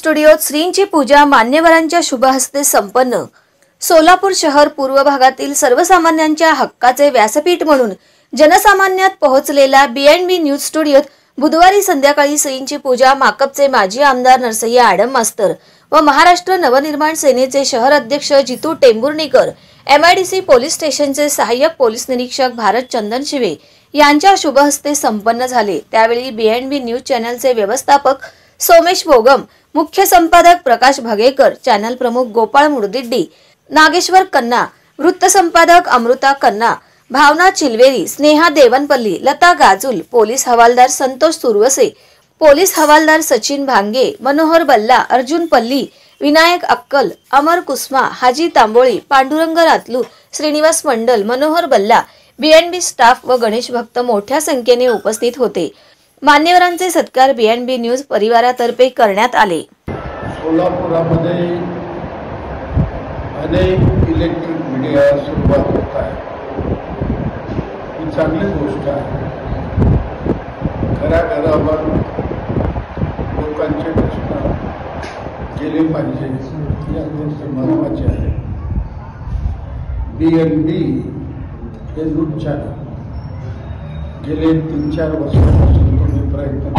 स्टुडिओत श्रींची पूजा मान्यवरांच्या शुभहस्ते संपन्न। सोलापूर शहर पूर्व भागातील सर्वसामान्यांच्या हक्काचे व्यासपीठ म्हणून जनसामान्यात पोहोचलेला B&B न्यूज स्टुडिओत बुधवारी संध्याकाळी श्रींची पूजा माकपचे माजी आमदार नरसय्या आडम मास्तर व महाराष्ट्र नवनिर्माण सेनेचे शहर अध्यक्ष जितू टेंभुर्णीकर, MIDC पोलीस स्टेशनचे सहाय्यक पोलीस निरीक्षक भारत चंदनशिवे यांच्या शुभहस्ते संपन्न झाले। त्यावेळी B&B न्यूज चॅनलचे व्यवस्थापक सोमेश भोगम, मुख्य संपादक प्रकाश भगेकर, चॅनल प्रमुख गोपाळ मुर्दिड्डी, नागेश्वर कन्ना, वृत्त संपादक अमृता कन्ना, भावना चिलवेरी, स्नेहा देवनपल्ली, लता गाजुल, पोलीस हवालदार संतोष तुर्वसे, पोलीस हवालदार सचिन भांगे, मनोहर बल्ला, अर्जुन पल्ली, विनायक अक्कल, अमर कुस्मा, हाजी तांबोळी, पांडुरंग रातलू, श्रीनिवास मंडल, मनोहर बल्ला, B&B स्टाफ व गणेश भक्त मोठ्या संख्येने उपस्थित होते। मान्यवरांचे सत्कार B&B न्यूज परिवारातर्फे करण्यात आले। सोलापुरामध्ये अनेक इलेक्ट्रिक मीडिया सुरुवात होत आहे, ही चांगली गोष्ट आहे। घराघरावर लोकांचे प्रश्न गेले पाहिजे, हे अत्यंत महत्त्वाचे आहे। B&B हे न्यूज चॅनल गेले 3-4 वर्षांपासून प्रयत्न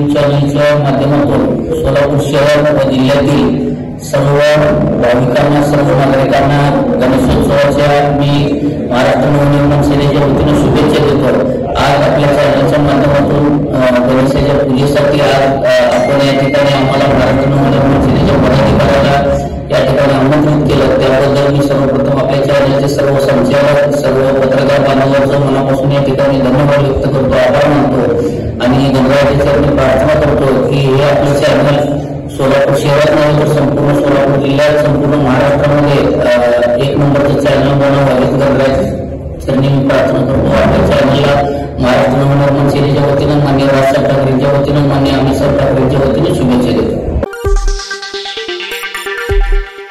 चॅनलच्या माध्यमातून सोलापूर शहर व जिल्ह्यातील सर्व भाविकांना, सर्व नागरिकांना गणेशोत्सवाच्या मी महाराष्ट्र नवनिर्माण सेनेच्या वतीने शुभेच्छा देतो। आज आपल्या चॅनलच्या माध्यमातून गणेशाच्या पूजेसाठी आज आपण या ठिकाणी